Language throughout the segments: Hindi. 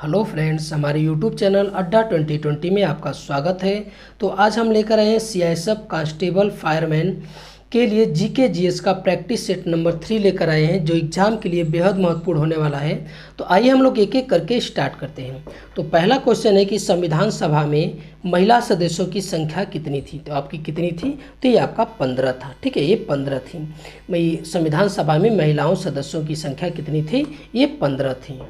हेलो फ्रेंड्स, हमारे यूट्यूब चैनल अड्डा 2020 में आपका स्वागत है। तो आज हम लेकर आए हैं सीआईएसएफ कांस्टेबल फायरमैन के लिए जीके जीएस का प्रैक्टिस सेट नंबर 3 लेकर आए हैं, जो एग्ज़ाम के लिए बेहद महत्वपूर्ण होने वाला है। तो आइए हम लोग एक एक करके स्टार्ट करते हैं। तो पहला क्वेश्चन है कि संविधान सभा में महिला सदस्यों की संख्या कितनी थी। तो आपकी कितनी थी? तो ये आपका 15 था। ठीक है, ये 15 थी। संविधान सभा में महिलाओं सदस्यों की संख्या कितनी थी? ये 15 थी।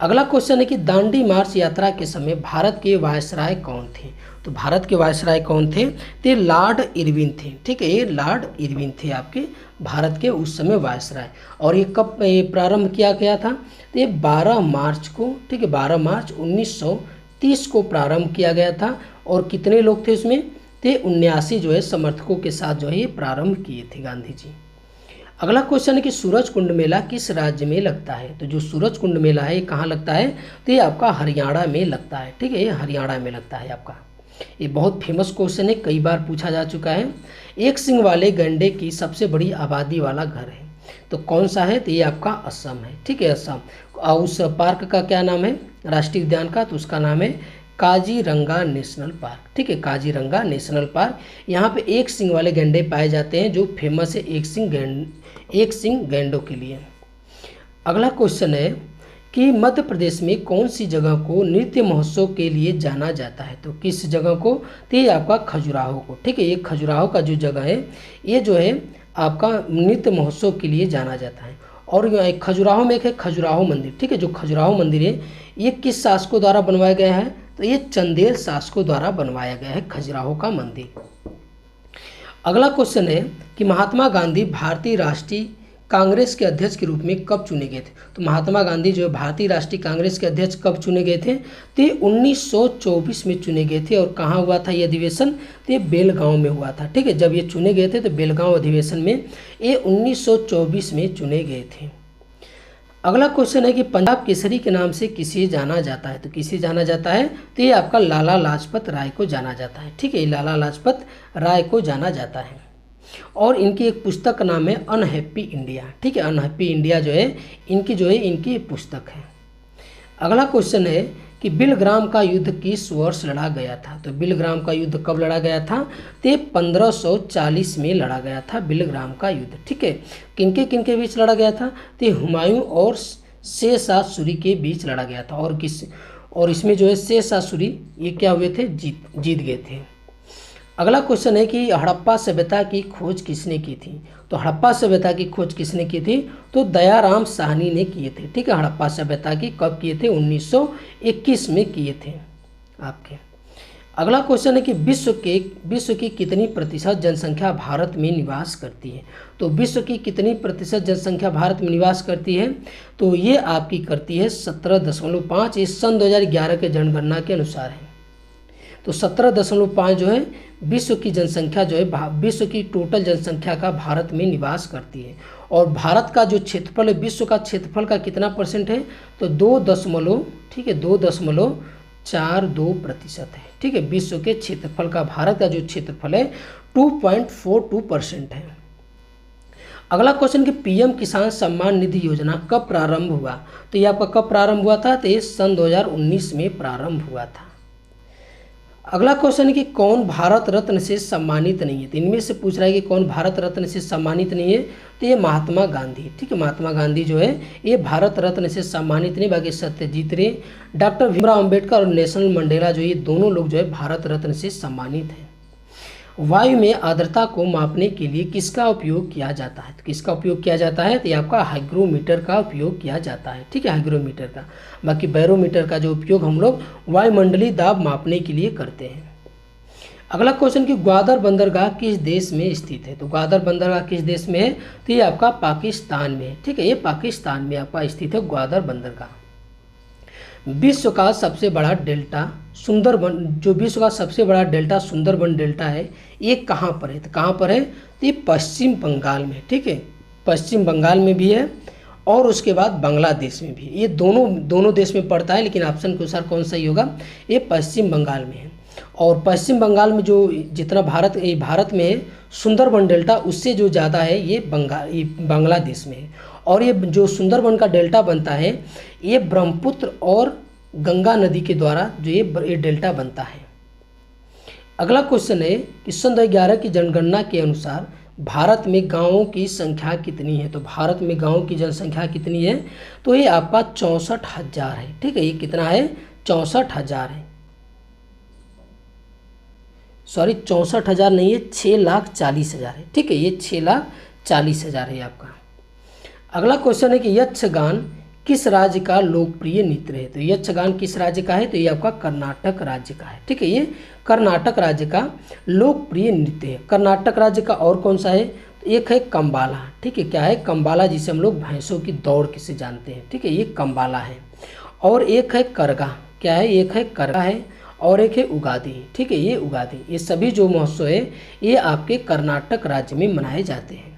अगला क्वेश्चन है कि दांडी मार्च यात्रा के समय भारत के वायसराय कौन थे। तो भारत के वायसराय कौन थे? तो ये लॉर्ड इरविन थे। ठीक है, ये लॉर्ड इरविन थे आपके भारत के उस समय वायसराय। और ये कब प्रारंभ किया गया था? तो ये 12 मार्च को, ठीक है, 12 मार्च 1930 को प्रारंभ किया गया था। और कितने लोग थे उसमें? तो 79 जो है समर्थकों के साथ जो है ये प्रारंभ किए थे गांधी जी। अगला क्वेश्चन है कि सूरज कुंड मेला किस राज्य में लगता है। तो जो सूरज कुंड मेला है ये कहाँ लगता है? तो ये आपका हरियाणा में लगता है। ठीक है, ये हरियाणा में लगता है आपका। ये बहुत फेमस क्वेश्चन है, कई बार पूछा जा चुका है। एक सिंह वाले गैंडे की सबसे बड़ी आबादी वाला घर है, तो कौन सा है? तो ये आपका असम है। ठीक है, असम। उस पार्क का क्या नाम है, राष्ट्रीय उद्यान का? तो उसका नाम है काजीरंगा नेशनल पार्क। ठीक है, काजीरंगा नेशनल पार्क। यहाँ पे एक सिंह वाले गैंडे पाए जाते हैं, जो फेमस है एक सिंह गैंडों के लिए। अगला क्वेश्चन है कि मध्य प्रदेश में कौन सी जगह को नृत्य महोत्सव के लिए जाना जाता है। तो किस जगह को? तो ये आपका खजुराहो को। ठीक है, ये खजुराहो का जो जगह है ये जो है आपका नृत्य महोत्सव के लिए जाना जाता है। और खजुराहो में एक है खजुराहो मंदिर। ठीक है, जो खजुराहो मंदिर है ये किस शासकों द्वारा बनवाया गया है? तो ये चंदेल शासकों द्वारा बनवाया गया है खजुराहो का मंदिर। अगला क्वेश्चन है कि महात्मा गांधी भारतीय राष्ट्रीय कांग्रेस के अध्यक्ष के रूप में कब चुने गए थे। तो महात्मा गांधी जो भारतीय राष्ट्रीय कांग्रेस के अध्यक्ष कब चुने गए थे? तो 1924 में चुने गए थे। और कहाँ हुआ था ये अधिवेशन? तो ये बेलगांव में हुआ था। ठीक है, जब ये चुने गए थे तो बेलगांव अधिवेशन में ये 1924 में चुने गए थे। अगला क्वेश्चन है कि पंजाब केसरी के नाम से किसे जाना जाता है। तो किसे जाना जाता है? तो ये आपका लाला लाजपत राय को जाना जाता है। ठीक है, ये लाला लाजपत राय को जाना जाता है। और इनकी एक पुस्तक का नाम है अनहैप्पी इंडिया। ठीक है, अनहैप्पी इंडिया जो है इनकी पुस्तक है। अगला क्वेश्चन है कि बिलग्राम का युद्ध किस वर्ष लड़ा गया था। तो बिलग्राम का युद्ध कब लड़ा गया था? तो 1540 में लड़ा गया था बिलग्राम का युद्ध। ठीक है, किनके बीच लड़ा गया था? तो हुमायूं और शेरशाह सूरी के बीच लड़ा गया था। और इसमें जो है शेरशाह सूरी ये क्या हुए थे? जीत गए थे। अगला क्वेश्चन है कि हड़प्पा सभ्यता की खोज किसने की थी। तो हड़प्पा सभ्यता की खोज किसने की थी? तो दयाराम साहनी ने किए थे। ठीक है, हड़प्पा सभ्यता की कब किए थे? 1921 में किए थे आपके। अगला क्वेश्चन है कि विश्व की कितनी प्रतिशत जनसंख्या भारत में निवास करती है। तो विश्व की कितनी प्रतिशत जनसंख्या भारत में निवास करती है? तो ये आपकी करती है 17.5। ये सन 2011 के जनगणना के अनुसार है। तो 17.5 जो है विश्व की जनसंख्या जो है विश्व की टोटल जनसंख्या का भारत में निवास करती है। और भारत का जो क्षेत्रफल है, विश्व का क्षेत्रफल का कितना परसेंट है? तो 2.42% है। ठीक है, विश्व के क्षेत्रफल का भारत का जो क्षेत्रफल है 2.42% है। अगला क्वेश्चन कि पीएम किसान सम्मान निधि योजना कब प्रारंभ हुआ। तो ये आपका कब प्रारंभ हुआ था? तो ये सन 2019 में प्रारंभ हुआ था। अगला क्वेश्चन है कि कौन भारत रत्न से सम्मानित नहीं है। तो इनमें से पूछ रहा है कि कौन भारत रत्न से सम्मानित नहीं है। तो ये महात्मा गांधी। ठीक है, महात्मा गांधी जो है ये भारत रत्न से सम्मानित नहीं। बाकी सत्यजीत रे, डॉक्टर भीमराव अंबेडकर और नेल्सन मंडेला जो ये दोनों लोग जो है भारत रत्न से सम्मानित हैं। वायु में आर्द्रता को मापने के लिए किसका उपयोग किया जाता है। तो किसका उपयोग किया जाता है? तो ये आपका हाइग्रोमीटर का उपयोग किया जाता है। ठीक है, हाइग्रोमीटर का। बाकी बैरोमीटर का जो उपयोग हम लोग वायुमंडलीय दाब मापने के लिए करते हैं। अगला क्वेश्चन कि ग्वादर बंदरगाह किस देश में स्थित है। तो ग्वादर बंदरगाह किस देश में है? तो ये आपका पाकिस्तान में है। ठीक है, ये पाकिस्तान में आपका स्थित है ग्वादर बंदरगाह। विश्व का सबसे बड़ा डेल्टा सुंदरबन, जो विश्व का सबसे बड़ा डेल्टा सुंदरबन डेल्टा है, ये कहाँ पर है? तो कहाँ पर है? तो ये पश्चिम बंगाल में। ठीक है, पश्चिम बंगाल में भी है और उसके बाद बांग्लादेश में भी। ये दोनों देश में पड़ता है, लेकिन ऑप्शन के अनुसार कौन सही होगा? ये पश्चिम बंगाल में है। और पश्चिम बंगाल में जो जितना भारत में है सुंदरबन डेल्टा, उससे जो ज़्यादा है ये बांग्लादेश में है। और ये जो सुंदरबन का डेल्टा बनता है ये ब्रह्मपुत्र और गंगा नदी के द्वारा जो ये डेल्टा बनता है। अगला क्वेश्चन है कि सन 2011 की जनगणना के अनुसार भारत में गांवों की संख्या कितनी है। तो भारत में गांवों की जनसंख्या कितनी है, तो ये आपका 64,000 है। ठीक है, ये कितना है, 64,000 है। सॉरी 64,000 नहीं है, 6,40,000 है। ठीक है, ये 6,40,000 है आपका। अगला क्वेश्चन है कि यक्षगान किस राज्य का लोकप्रिय नृत्य है। तो यक्षगान किस राज्य का है, तो ये आपका कर्नाटक राज्य का है। ठीक है, ये कर्नाटक राज्य का लोकप्रिय नृत्य है। कर्नाटक राज्य का और कौन सा है, तो एक है कंबाला। ठीक है, क्या है, कंबाला, जिसे हम लोग भैंसों की दौड़ किसे जानते हैं। ठीक है, ये कंबाला है। और एक है करगा, क्या है, एक है करगा है, और एक है उगादी। ठीक है, ये उगादी। ये सभी जो महोत्सव है ये आपके कर्नाटक राज्य में मनाए जाते हैं।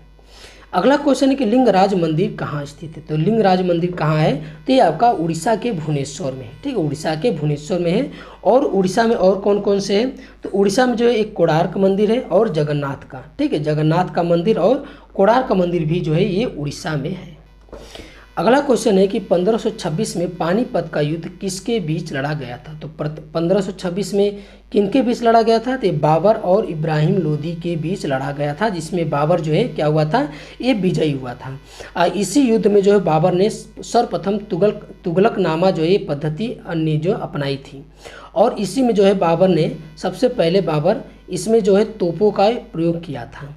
अगला क्वेश्चन है कि लिंगराज मंदिर कहाँ स्थित है। तो लिंगराज मंदिर कहाँ है, तो ये आपका उड़ीसा के भुवनेश्वर में है। ठीक है, उड़ीसा के भुवनेश्वर में है। और उड़ीसा में और कौन कौन से हैं, तो उड़ीसा में जो है एक कोणार्क मंदिर है और जगन्नाथ का। ठीक है, जगन्नाथ का मंदिर और कोणार्क मंदिर भी जो है ये उड़ीसा में है। अगला क्वेश्चन है कि 1526 में पानीपत का युद्ध किसके बीच लड़ा गया था। तो 1526 में किनके बीच लड़ा गया था, तो बाबर और इब्राहिम लोदी के बीच लड़ा गया था, जिसमें बाबर जो है क्या हुआ था, ये विजयी हुआ था। इसी युद्ध में जो है बाबर ने सर्वप्रथम तुगलकनामा जो है पद्धति अन्य जो अपनाई थी। और इसी में जो है बाबर ने सबसे पहले इसमें जो है तोपों का प्रयोग किया था।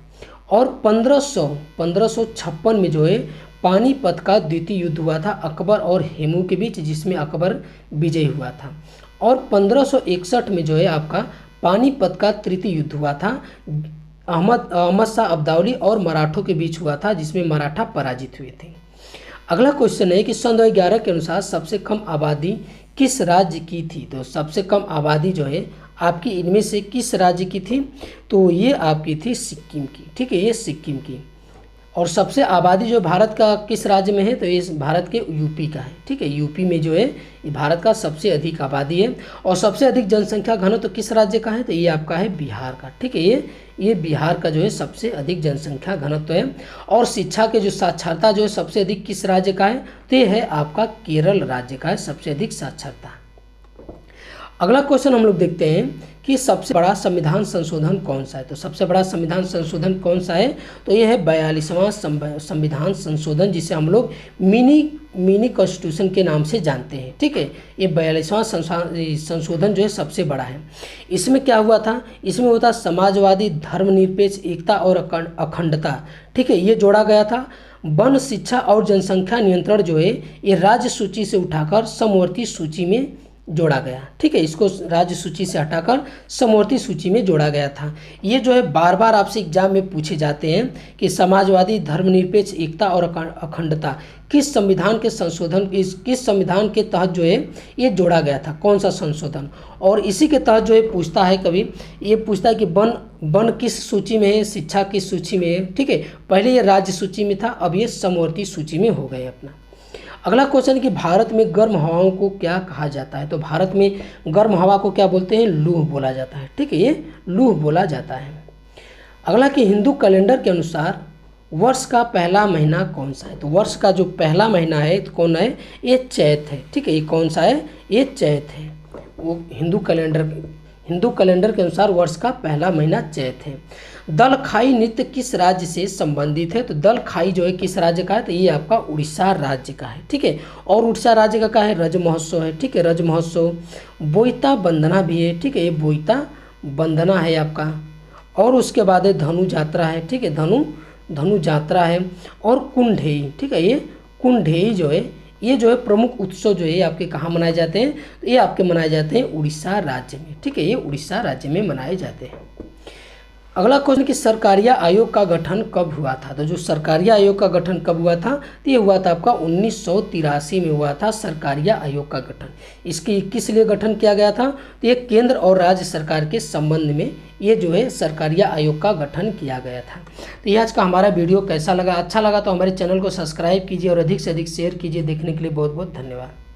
और 1556 में जो है पानीपत का द्वितीय युद्ध हुआ था अकबर और हेमू के बीच, जिसमें अकबर विजयी हुआ था। और 1561 में जो है आपका पानीपत का तृतीय युद्ध हुआ था, अहमद शाह अब्दाली और मराठों के बीच हुआ था, जिसमें मराठा पराजित हुए थे। अगला क्वेश्चन है कि सन 2011 के अनुसार सबसे कम आबादी किस राज्य की थी। तो सबसे कम आबादी जो है आपकी इनमें से किस राज्य की थी, तो ये आपकी थी सिक्किम की। ठीक है, ये सिक्किम की। और सबसे आबादी जो भारत का किस राज्य में है, तो ये भारत के यूपी का है। ठीक है, यूपी में जो है ये भारत का सबसे अधिक आबादी है। और सबसे अधिक जनसंख्या घनत्व किस राज्य का है, तो ये आपका है बिहार का। ठीक है, ये बिहार का जो है सबसे अधिक जनसंख्या घनत्व है। और शिक्षा के जो साक्षरता जो है सबसे अधिक किस राज्य का है, तो ये है आपका केरल राज्य का है सबसे अधिक साक्षरता। अगला क्वेश्चन हम लोग देखते हैं कि सबसे बड़ा संविधान संशोधन कौन सा है। तो सबसे बड़ा संविधान संशोधन कौन सा है, तो ये है 42वां संविधान संशोधन, जिसे हम लोग मिनी कॉन्स्टिट्यूशन के नाम से जानते हैं। ठीक है, ये 42वां संशोधन जो है सबसे बड़ा है। इसमें क्या हुआ था, इसमें हुआ था समाजवादी, धर्मनिरपेक्ष, एकता और अखंडता। ठीक है, ये जोड़ा गया था। वन, शिक्षा और जनसंख्या नियंत्रण जो है ये राज्य सूची से उठाकर समवर्ती सूची में जोड़ा गया। ठीक है, इसको राज्य सूची से हटाकर समवर्ती सूची में जोड़ा गया था। ये जो है बार बार आपसे एग्जाम में पूछे जाते हैं कि समाजवादी, धर्मनिरपेक्ष, एकता और अखंडता किस संविधान के संशोधन किस संविधान के तहत जो है ये जोड़ा गया था, कौन सा संशोधन। और इसी के तहत जो है पूछता है, कभी ये पूछता है कि वन किस सूची में है, शिक्षा किस सूची में है। ठीक है, पहले ये राज्य सूची में था, अब ये समवर्ती सूची में हो गए अपना। अगला क्वेश्चन है कि भारत में गर्म हवाओं को क्या कहा जाता है। तो भारत में गर्म हवा को क्या बोलते हैं, लूह बोला जाता है। ठीक है, ये लूह बोला जाता है। अगला कि हिंदू कैलेंडर के अनुसार वर्ष का पहला महीना कौन सा है। तो वर्ष का जो पहला महीना है तो कौन है, ये चैत है। ठीक है, ये कौन सा है, ये चैत है। वो हिंदू कैलेंडर के अनुसार वर्ष का पहला महीना चैत है। दलखाई नृत्य किस राज्य से संबंधित है। तो दलखाई जो है किस राज्य का है, तो ये आपका उड़ीसा राज्य का है। ठीक है, और उड़ीसा राज्य का है, रज महोत्सव है। ठीक है, रज महोत्सव। बोईता बंदना भी है। ठीक है, ये बोईता बंदना है आपका। और उसके बाद है धनु यात्रा है। ठीक है, धनु यात्रा है। और कुंढेई। ठीक है, ये कुंढेई जो है ये जो है प्रमुख उत्सव जो है आपके कहाँ मनाए जाते हैं, तो ये आपके मनाए जाते हैं उड़ीसा राज्य में। ठीक है, ये उड़ीसा राज्य में मनाए जाते हैं। अगला क्वेश्चन कि सरकारिया आयोग का गठन कब हुआ था। तो जो सरकारिया आयोग का गठन कब हुआ था, तो ये हुआ था आपका 1983 में हुआ था सरकारिया आयोग का गठन। इसकी किस लिए गठन किया गया था, तो ये केंद्र और राज्य सरकार के संबंध में ये जो है सरकारिया आयोग का गठन किया गया था। तो ये आज का हमारा वीडियो कैसा लगा, अच्छा लगा तो हमारे चैनल को सब्सक्राइब कीजिए और अधिक से अधिक शेयर कीजिए। देखने के लिए बहुत बहुत धन्यवाद।